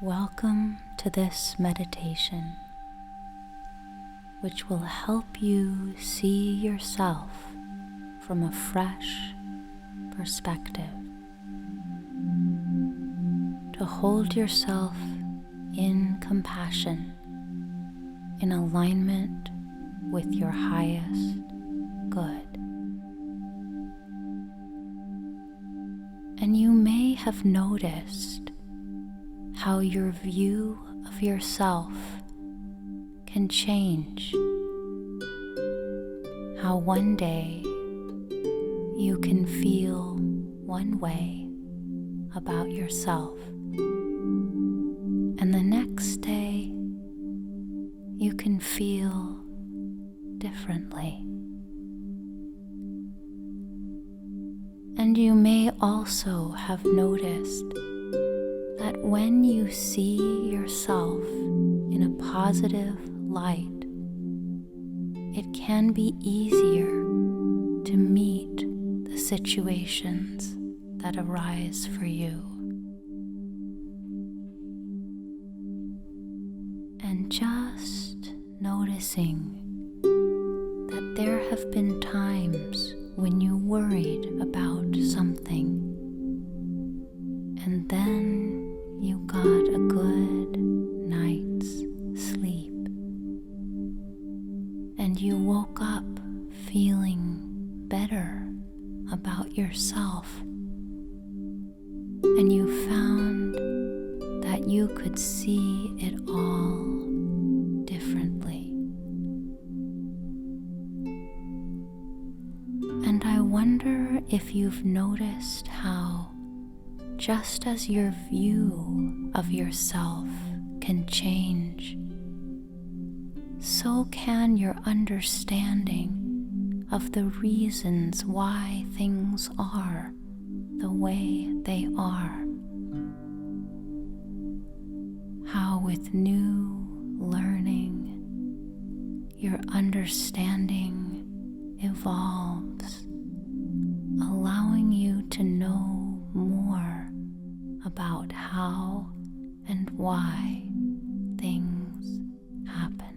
Welcome to this meditation, which will help you see yourself from a fresh perspective, to hold yourself in compassion, in alignment with your highest good. And you may have noticed how your view of yourself can change, how one day you can feel one way about yourself, and the next day you can feel differently. And you may also have noticed that when you see yourself in a positive light, it can be easier to meet the situations that arise for you. And just noticing that there have been times when you worried about something, and then you got a good night's sleep, and you woke up feeling better about yourself, and you found that you could see it all differently. And I wonder if you've noticed how, just as your view of yourself can change, so can your understanding of the reasons why things are the way they are. How with new learning, your understanding evolves, allowing you to know more about how and why things happen.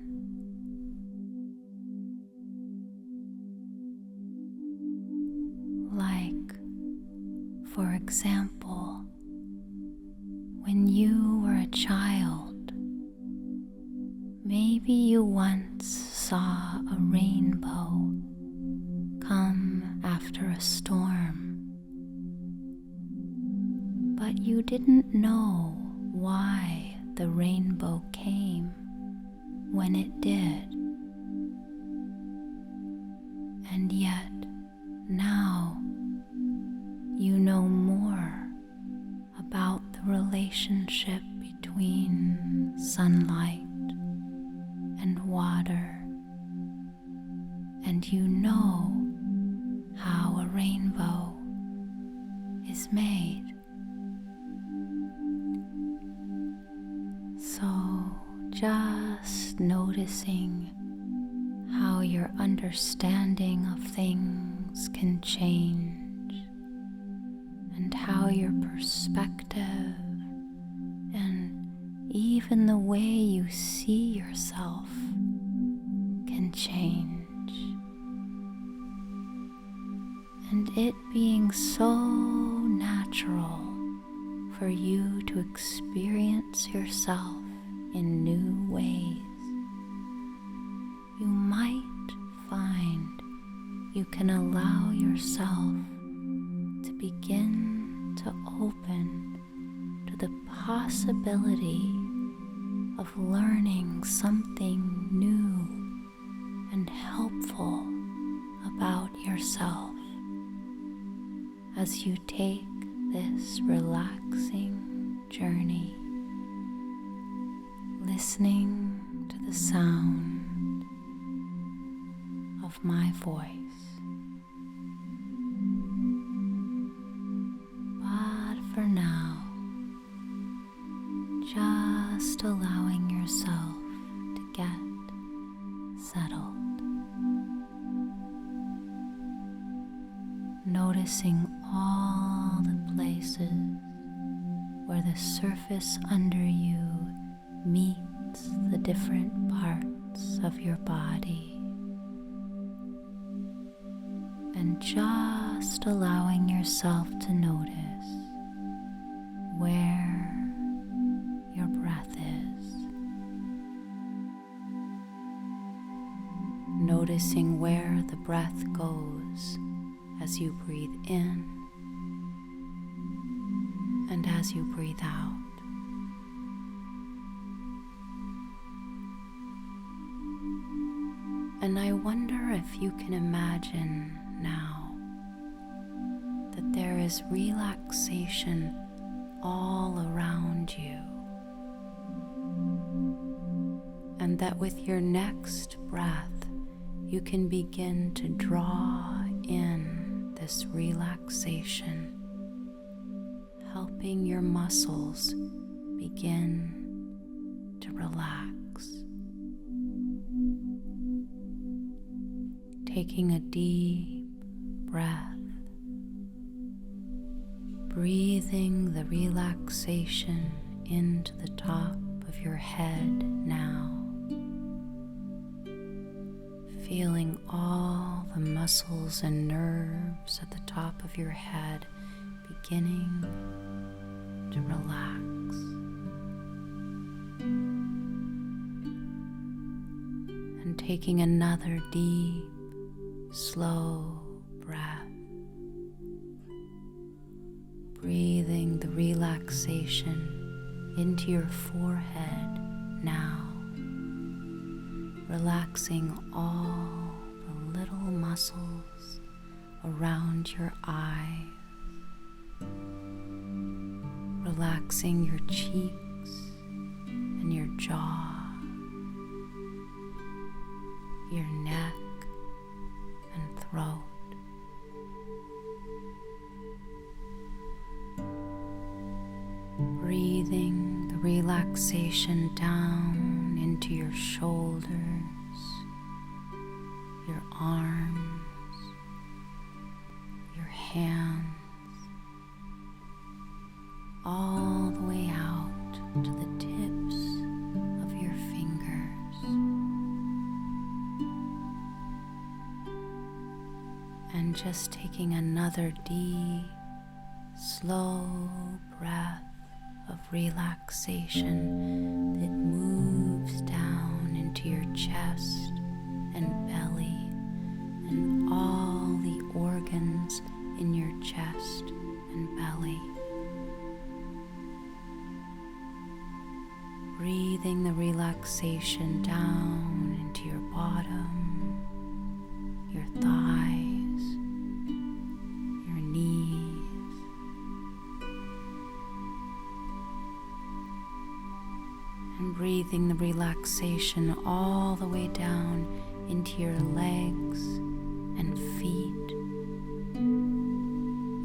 Like, for example, when you were a child, maybe you once saw a rainbow come after a storm, but you didn't know why the rainbow came when it did. And yet now you know more about the relationship between sunlight and water, and you know how a rainbow is made. So just noticing how your understanding of things can change, and how your perspective and even the way you see yourself can change. And it being so natural for you to experience yourself in new ways, you might find you can allow yourself to begin to open to the possibility of learning something new and helpful about yourself as you take this relaxing journey, listening to the sound of my voice. But for now, just allowing yourself to get settled, noticing all the places where the surface under you meets the different parts of your body, and just allowing yourself to notice where your breath is. Noticing where the breath goes as you breathe in and as you breathe out. And I wonder if you can imagine now that there is relaxation all around you, and that with your next breath you can begin to draw in this relaxation, helping your muscles begin to relax. Taking a deep breath, breathing the relaxation into the top of your head now, feeling all the muscles and nerves at the top of your head beginning to relax. And taking another deep, slow breath, breathing the relaxation into your forehead now, relaxing all the little muscles around your eyes, relaxing your cheeks and your jaw, your neck and throat. Breathing the relaxation down into your shoulders, your arms, your hands, all the way out to the tips of your fingers. And just taking another deep, slow breath of relaxation that moves down into your chest and belly and all the organs in your chest and belly. Breathing the relaxation down into your bottom, your thighs, your knees, and breathing the relaxation all the way down into your legs and feet,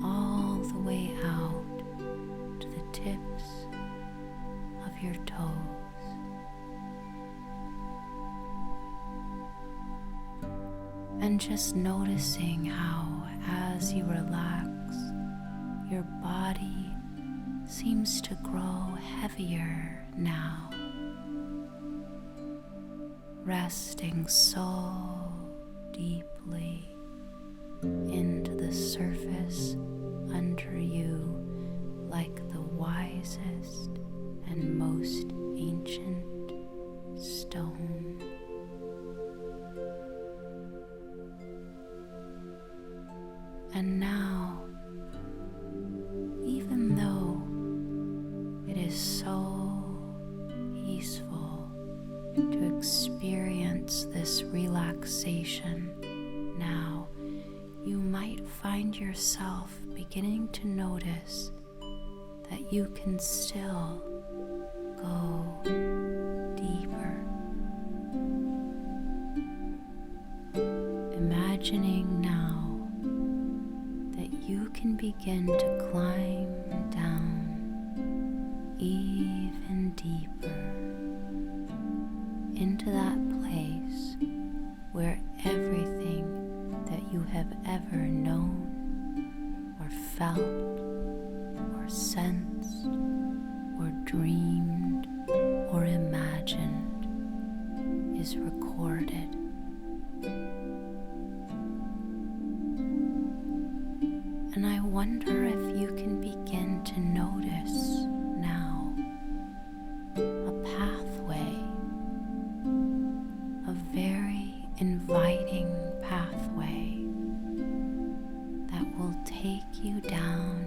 all the way out to the tips of your toes. And just noticing how, as you relax, your body seems to grow heavier now, resting so deeply into the surface under you like the wisest and most ancient stone. And now, even though it is so peaceful to experience this relaxation now, you might find yourself beginning to notice that you can still go deeper. Imagining now that you can begin to climb down even deeper into that place where everything that you have ever known or felt or sensed wonder if you can begin to notice now a pathway, a very inviting pathway that will take you down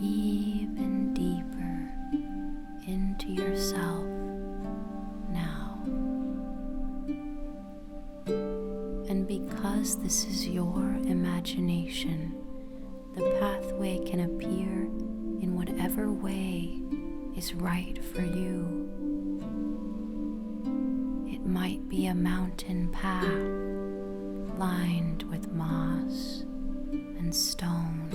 even deeper into yourself now. And because this is your imagination, the pathway can appear in whatever way is right for you. It might be a mountain path lined with moss and stone.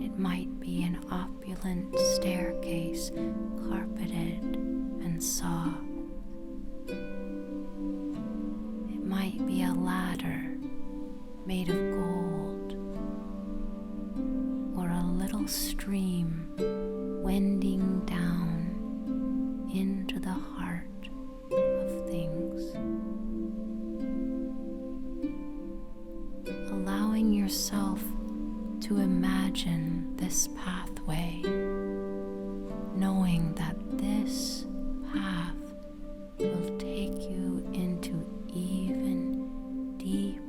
It might be an opulent staircase carpeted and soft. It might be a ladder made of gold, or a little stream wending down into the heart of things. Allowing yourself to imagine this pathway, knowing that this path will take you into even deeper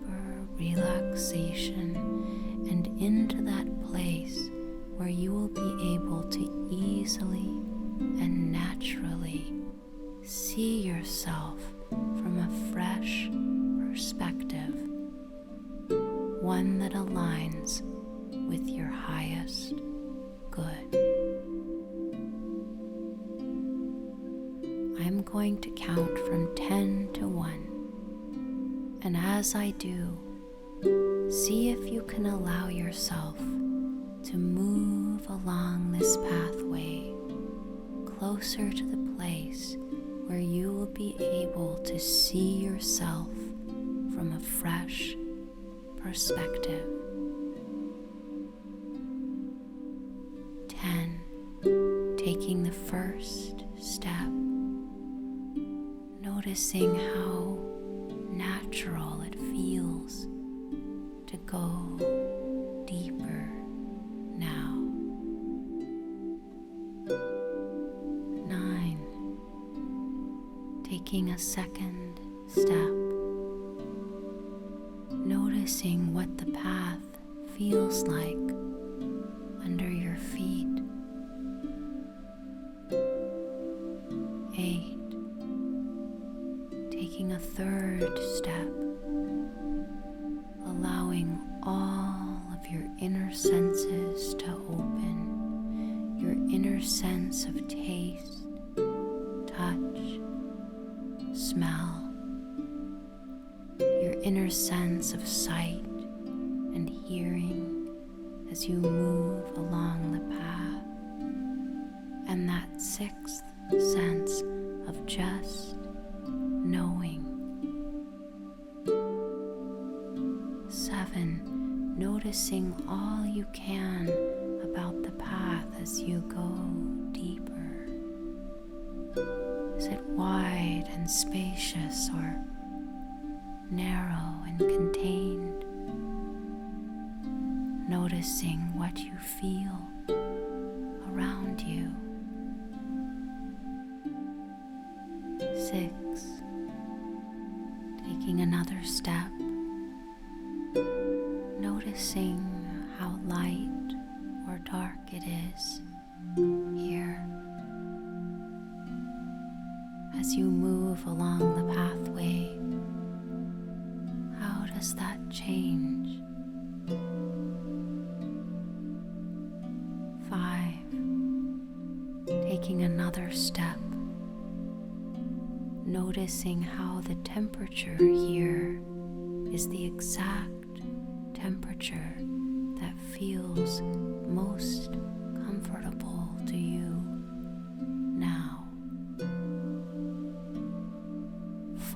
relaxation and into that place where you will be able to easily and naturally see yourself from a fresh perspective, one that aligns with your highest good. I'm going to count from 10 to 1, and as I do, see if you can allow yourself to move along this pathway closer to the place where you will be able to see yourself from a fresh perspective. 10. Taking the first step, noticing how natural it feels to go deeper now. 9. Taking a second step, noticing what the path feels like under your feet. 8. Taking a third step, allowing all of your inner senses to open, your inner sense of taste, touch, smell, your inner sense of sight and hearing as you move along the path, and that 6th sense of just knowing. 7. Noticing all you can about the path as you go deeper. Is it wide and spacious, or narrow and contained? Noticing what you feel around you. 6. Taking another step, noticing how light or dark it is here. As you move along the pathway, how does that change? 5. Taking another step, noticing how the temperature here is the exact temperature that feels most comfortable to you now.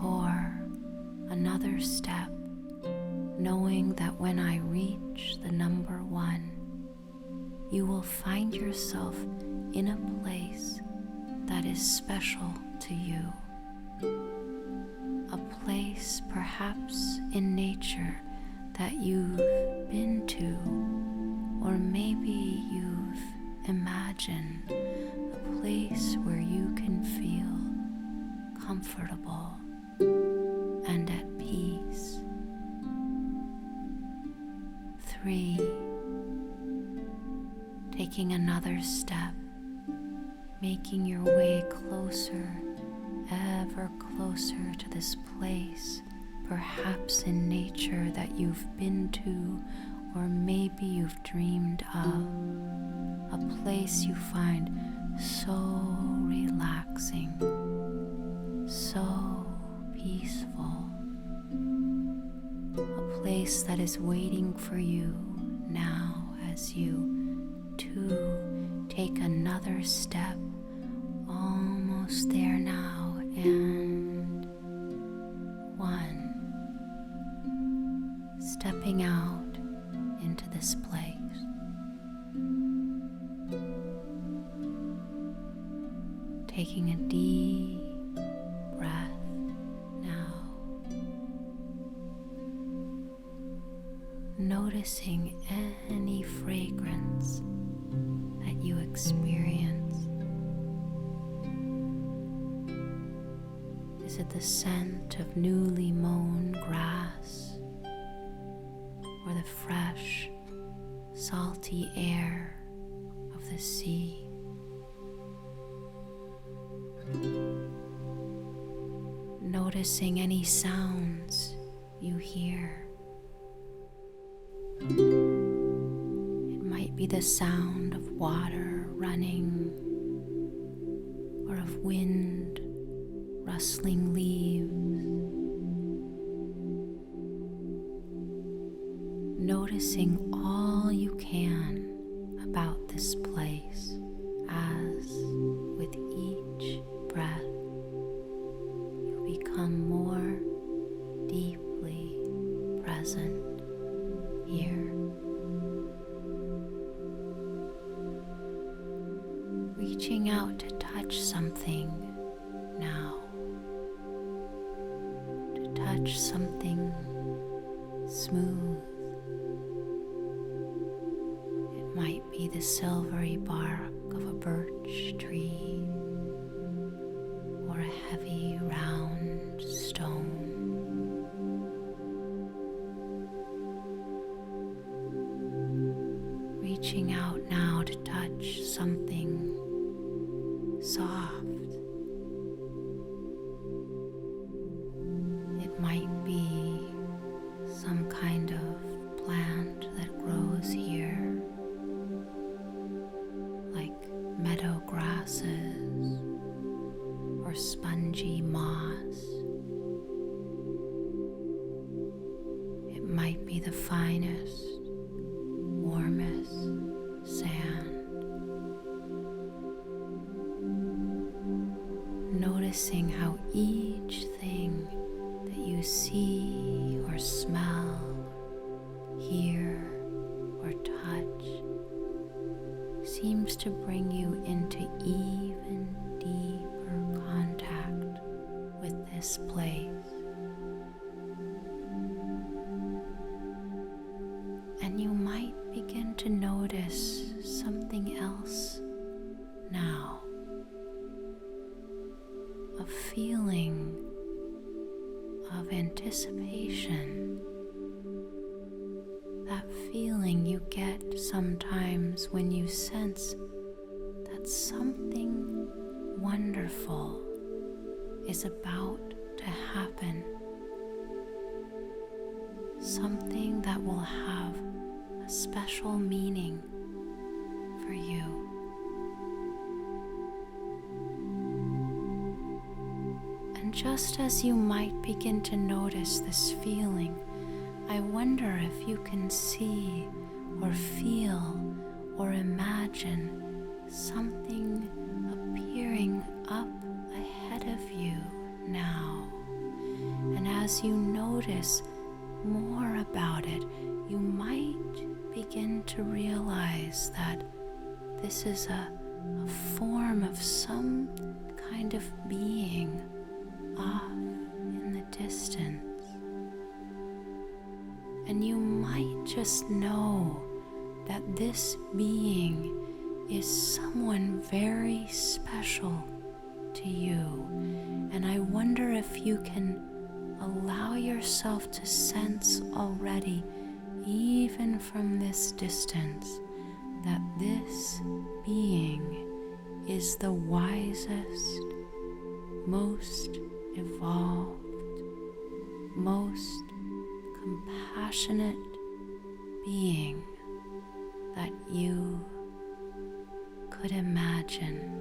4. Another step, knowing that when I reach the number 1, you will find yourself in a place that is special to you. A place perhaps in nature that you've been to, or maybe you've imagined a place where you can feel comfortable and at peace. 3, taking another step, making your way closer, ever closer to this place, perhaps in nature that you've been to, or maybe you've dreamed of, a place you find so relaxing, so peaceful, a place that is waiting for you now as you too take another step, almost there now, and 1, stepping out into this place. Taking a deep breath now. Noticing any fragrance that you experience. Is it the scent of newly mown grass, or the fresh, salty air of the sea? Noticing any sounds you hear. It might be the sound of water running, or of wind rustling leaves. Noticing all you can about this place as with each breath you become more deeply present here. Reaching out to touch something now, to touch something smooth. It might be the silvery bark of a birch tree, or a heavy round stone. Reaching out now to touch something soft. It might be some kind of plant that grows here, like meadow grasses or spongy moss. It might be the finest, warmest sand. Noticing how each thing that you see or smell, hear or touch seems to bring you into even deeper contact with this place. And you might begin to notice something else now. A feeling of anticipation. That feeling you get sometimes when you sense that something wonderful is about to happen. Something that will have a special meaning for you. And just as you might begin to notice this feeling, I wonder if you can see or feel or imagine something appearing up ahead of you now. And as you notice more about it, you might begin to realize that this is a form of some kind of being off in the distance. And you just know that this being is someone very special to you. And I wonder if you can allow yourself to sense already, even from this distance, that this being is the wisest, most evolved, most compassionate being that you could imagine.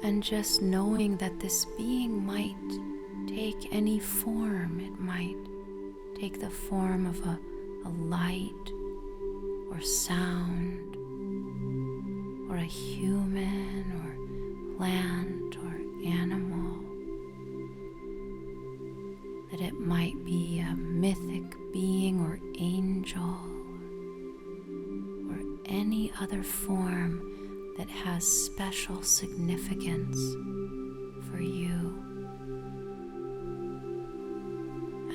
And just knowing that this being might take any form. It might take the form of a light or sound, or a human or plant or animal. That it might be a mythic being or angel, or any other form that has special significance for you.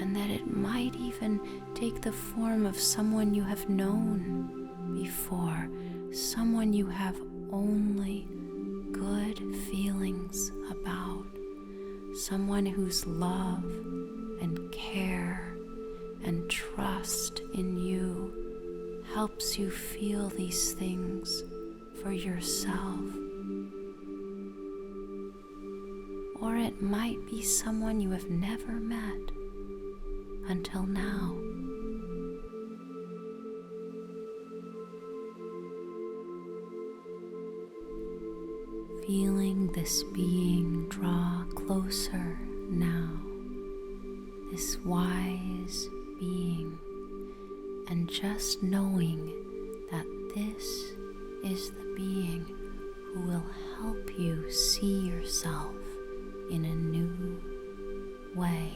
And that it might even take the form of someone you have known before, someone you have only good feelings about, someone whose love and care and trust in you helps you feel these things for yourself. Or it might be someone you have never met until now. Feeling this being draw closer now, this wise being, and just knowing that this is the being who will help you see yourself in a new way.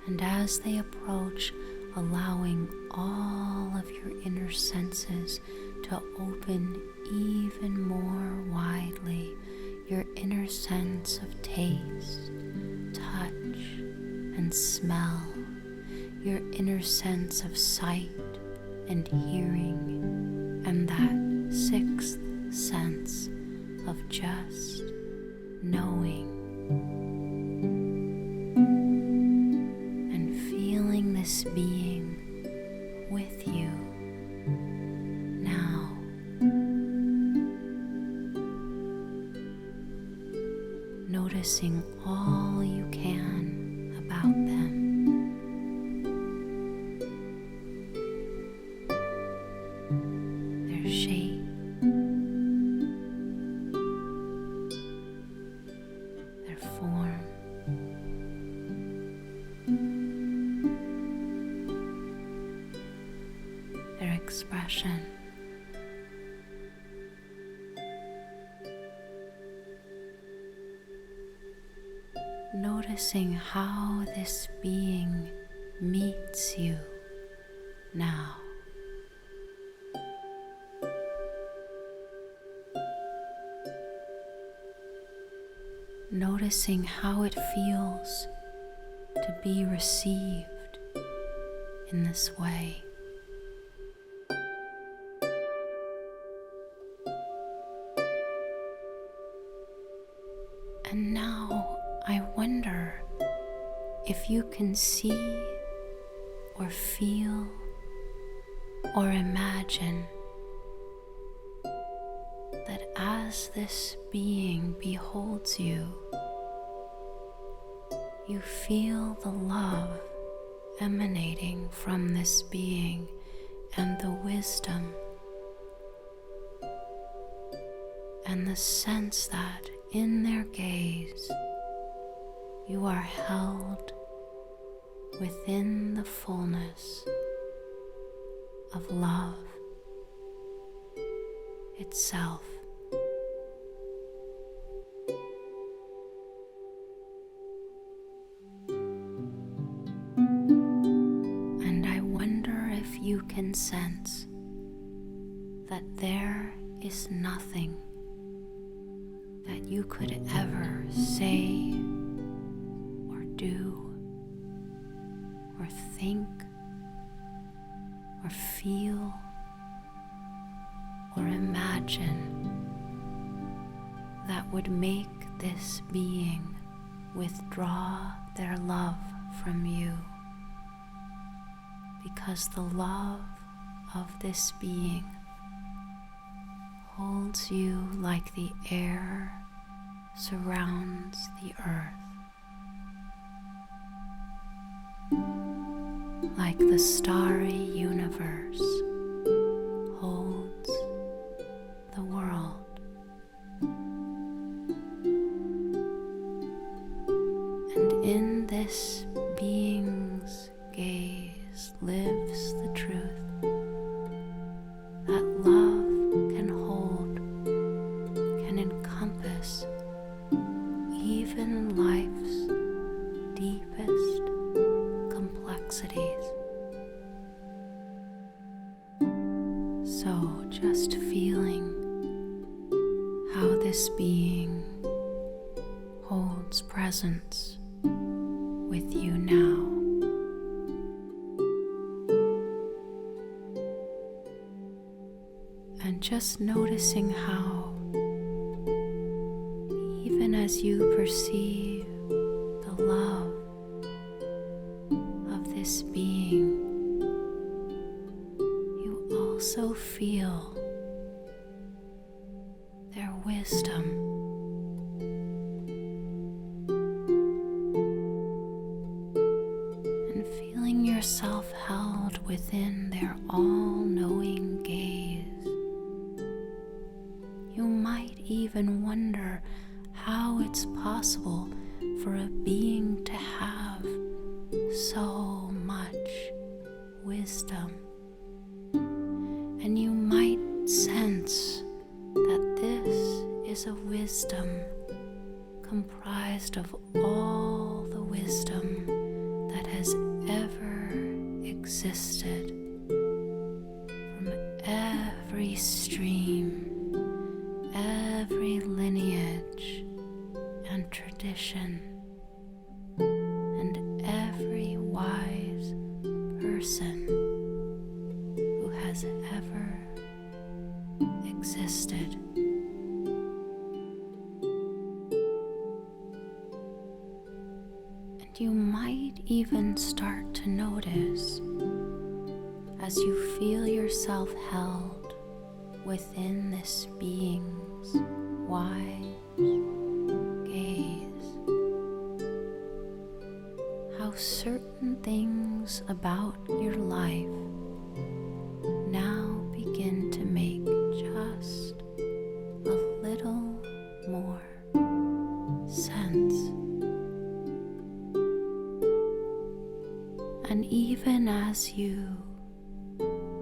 And as they approach, allowing all of your inner senses to open even more widely, your inner sense of taste, touch, and smell, your inner sense of sight and hearing, and that sixth sense of just knowing and feeling this being with you now. Noticing all you can about them. Their shape, their form, their expression. Noticing how this being meets you now. Noticing how it feels to be received in this way. And now I wonder if you can see or feel or imagine that as this being beholds you, you feel the love emanating from this being and the wisdom and the sense that in their gaze you are held within the fullness of love itself. And I wonder if you can sense that there is nothing that you could ever say or do or think or feel or imagine that would make this being withdraw their love from you, because the love of this being holds you like the air surrounds the earth, like the starry universe holds the world. And in this being's gaze lives the truth that love can hold, can encompass even life's deepest complexities. So just feeling how this being holds presence with you now. And just noticing how, even as you perceive the love of this being, you also feel their wisdom. And feeling yourself held within their all-knowing gaze. You might even wonder how it's possible for a being to have so much wisdom. And you might sense that this is a wisdom comprised of all the wisdom that has ever existed, from every stream, every lineage and tradition, and every wise person who has ever existed. And you might even start to notice, as you feel yourself held within this being's wise gaze, how certain things about your life now begin to make just a little more sense. And even as you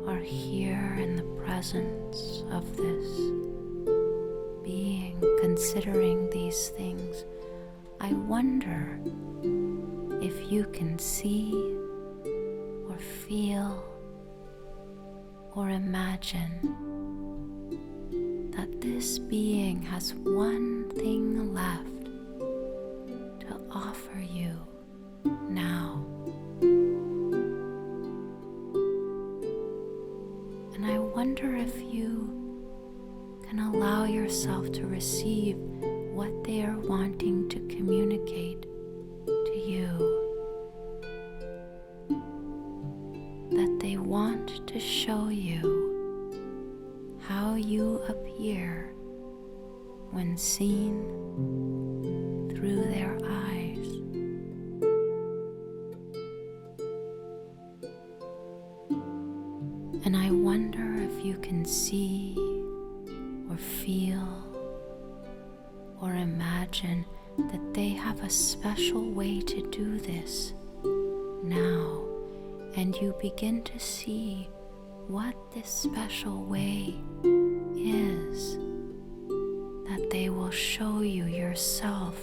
are here in the presence of this being, considering these things, I wonder if you can see or feel or imagine that this being has one thing left to offer you now. And I wonder if you can allow yourself to receive what they are wanting to communicate to you. That they want to show you how you appear when seen through their eyes. And I wonder if you can see or feel or imagine that they have a special way to do this now, and you begin to see what this special way is, that they will show you yourself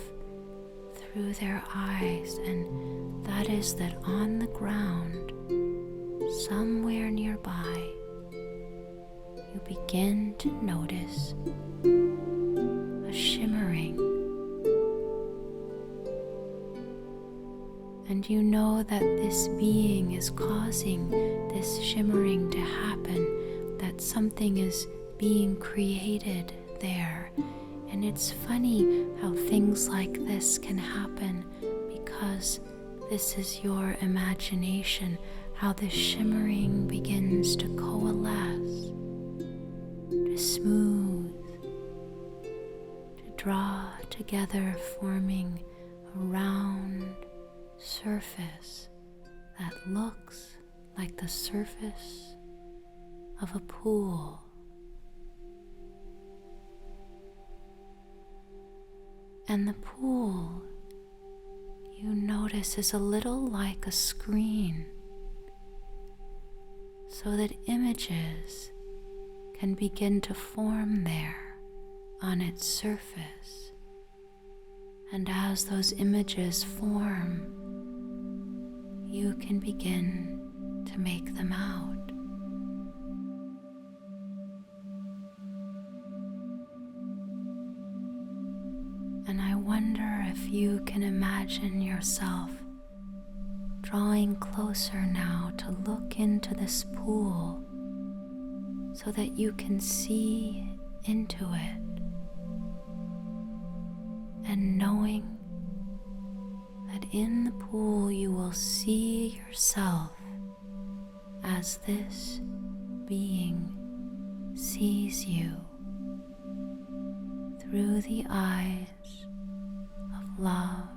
through their eyes, and that is that on the ground, somewhere nearby, you begin to notice a shimmering And you know that this being is causing this shimmering to happen, that something is being created there. And it's funny how things like this can happen because this is your imagination, how the shimmering begins to coalesce, to smooth, to draw together, forming a round surface that looks like the surface of a pool. And the pool, you notice, is a little like a screen, so that images can begin to form there on its surface. And as those images form, you can begin to make them out. And I wonder if you can imagine yourself drawing closer now to look into this pool so that you can see into it, and knowing that in the pool you will see yourself as this being sees you through the eyes of love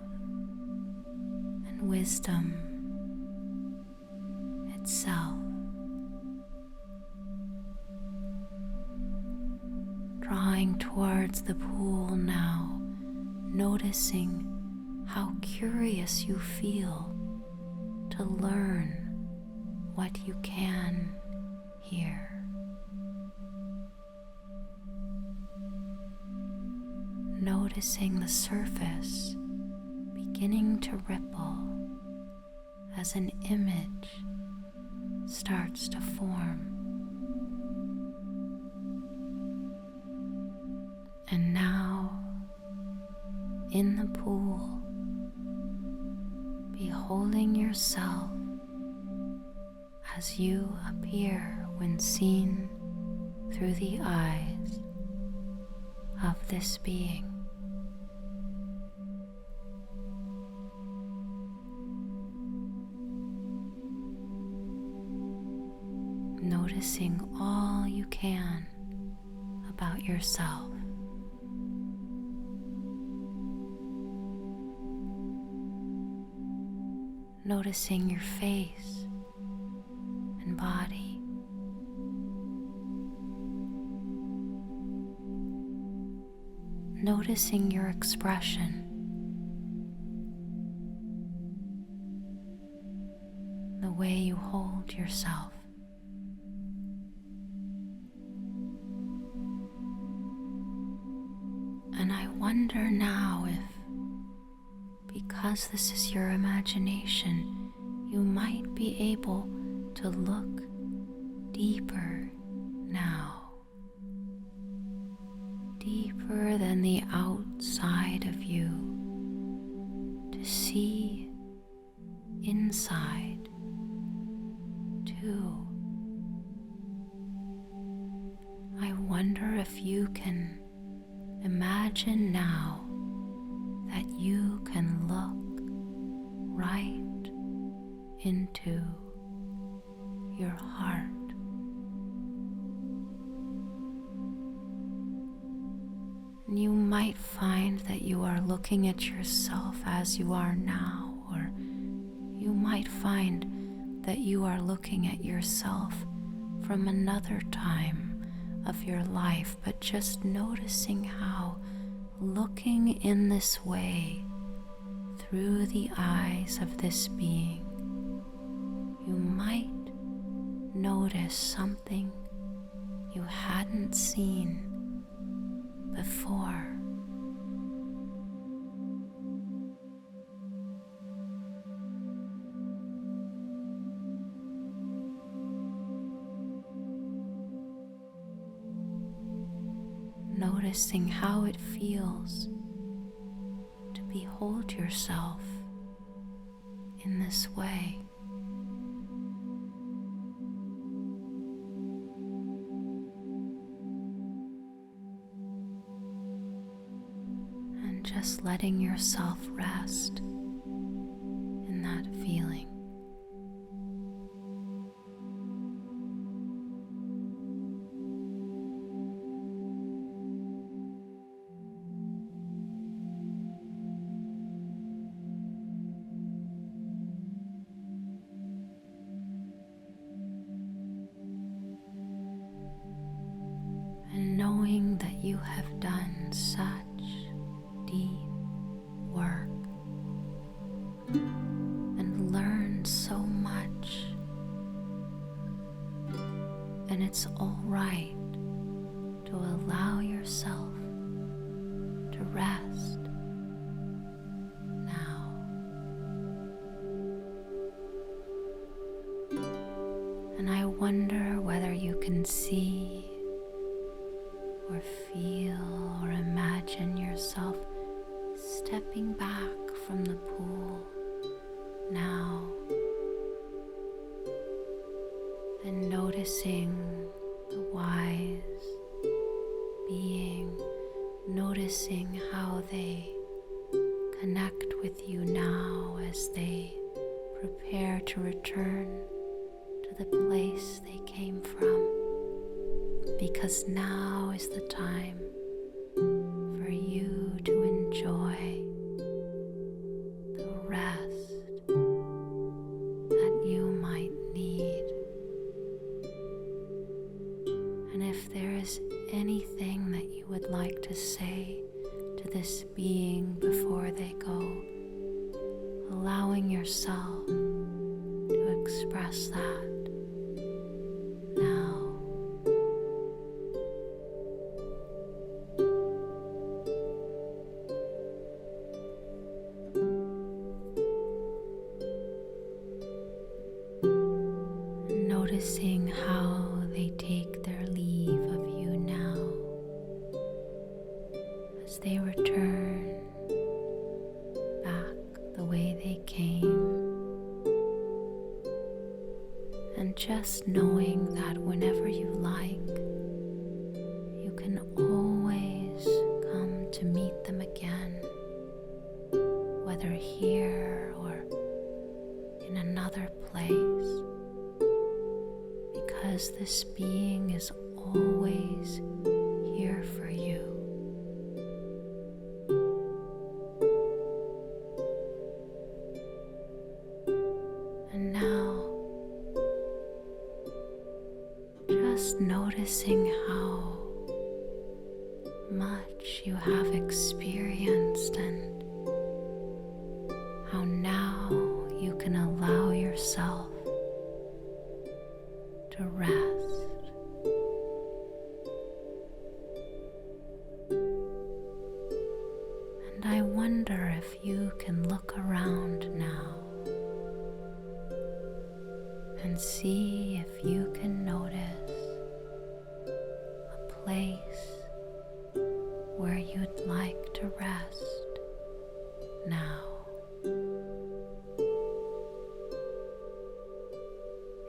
and wisdom itself. Drawing towards the pool now, noticing how curious you feel to learn what you can hear. Noticing the surface beginning to ripple as an image starts to form. And now, in the pool, beholding yourself as you appear when seen through the eyes of this being. Noticing all you can about yourself. Noticing your face and body. Noticing your expression. The way you hold yourself. And I wonder now if, because this is your imagination, you might be able to look deeper now, deeper than the outside of you, to see inside too. I wonder if you can imagine now that you can look right into your heart. And you might find that you are looking at yourself as you are now, or you might find that you are looking at yourself from another time of your life, but just noticing how looking in this way through the eyes of this being, you might notice something you hadn't seen before. Noticing how it feels to behold yourself in this way. And just letting yourself rest in that feeling. And knowing that you have done such deep work and learned so much, and it's all right to allow yourself to rest now. And I wonder whether you can see or feel or imagine yourself stepping back from the pool now and noticing the wise being, noticing how they connect with you now as they prepare to return to the place they came from. Because now is the time for you to enjoy the rest that you might need. And if there is anything that you would like to say to this being before they go, allowing yourself to express that now. Noticing how they take their leave of you now as they return back the way they came, and just knowing that whenever you like, you can always come to meet them again, whether here or in another place. Because this being is always here for you. And now, just noticing how much you have experienced and how now you can allow yourself to rest. And I wonder if you can look around now and see if you can notice a place where you'd like to rest now.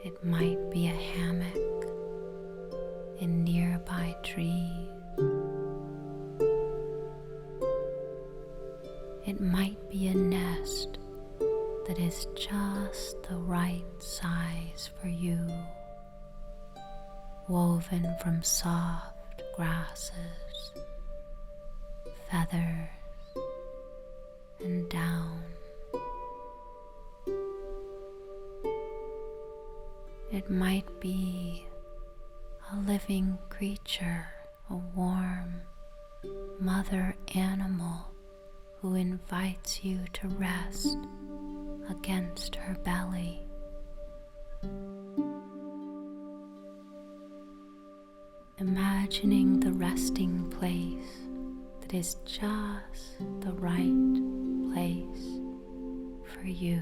It might be a hammock in nearby trees. It might be a nest that is just the right size for you, woven from soft grasses, feathers, and down. It might be a living creature, a warm mother animal who invites you to rest against her belly. Imagining the resting place that is just the right place for you.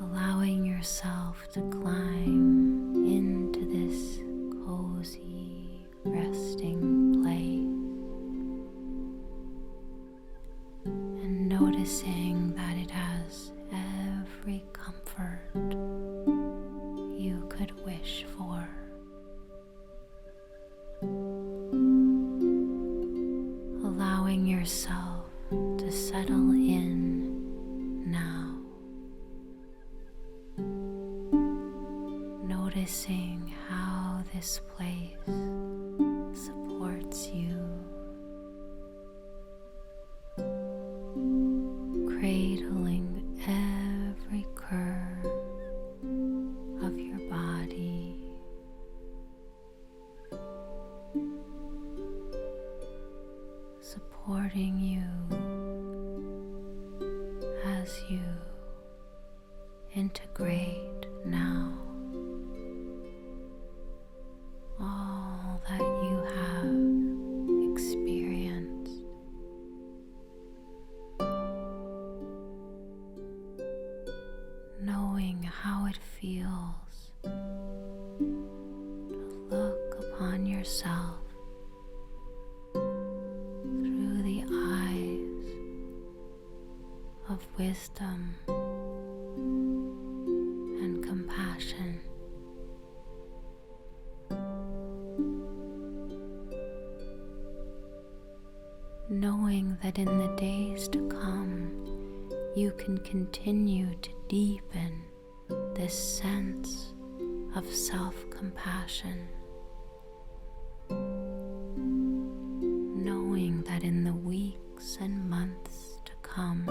Allowing yourself to climb into this cozy resting place. noticing how this place supports you, cradling every curve of your body, supporting you as you integrate now all that you have experienced. Knowing how it feels to look upon yourself through the eyes of wisdom and compassion. Knowing that in the days to come, you can continue to deepen this sense of self-compassion. Knowing that in the weeks and months to come,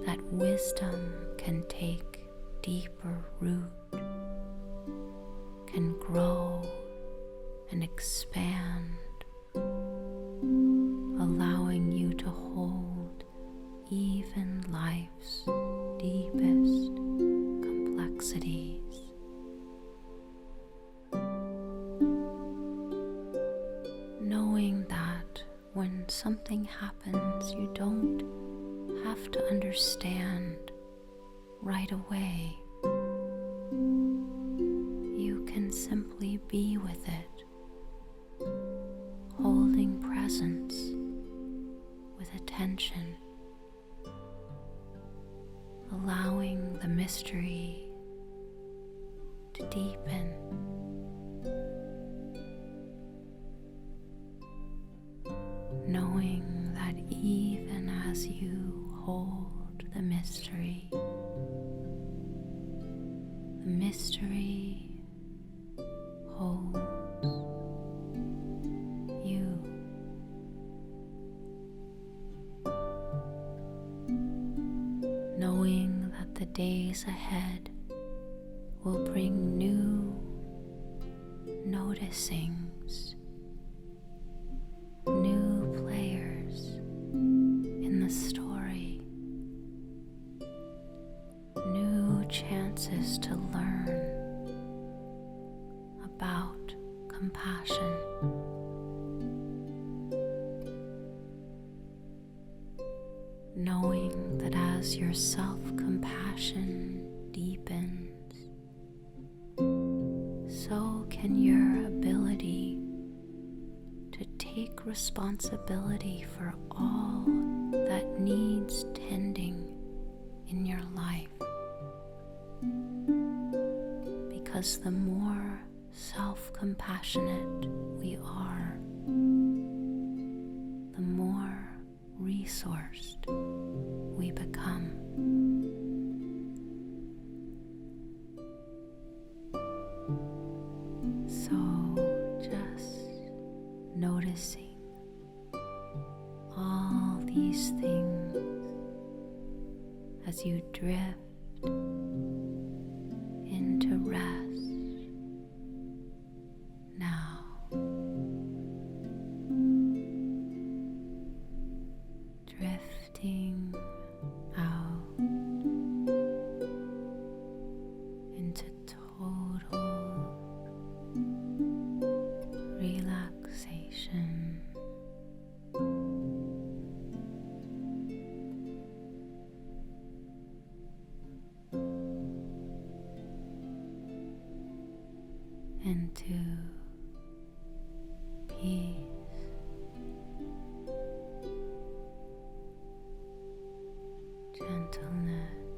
that wisdom can take deeper root, can grow and expand, allowing you to hold even life's deepest complexities. Knowing that when something happens, you don't have to understand right away. You can simply be with it, holding presence with attention, allowing the mystery to deepen. Knowing that even as you hold the mystery holds you. Knowing that the days ahead will bring new noticings, new players in the story, new chances to learn about compassion. Knowing that as your self-compassion deepens, so can your ability to take responsibility for all that needs tending in your life. Because the more self-compassionate we are, the more resourced we become. So just noticing all these things as you drift into rest now. Drifting out into total relaxation. Into peace. Gentleness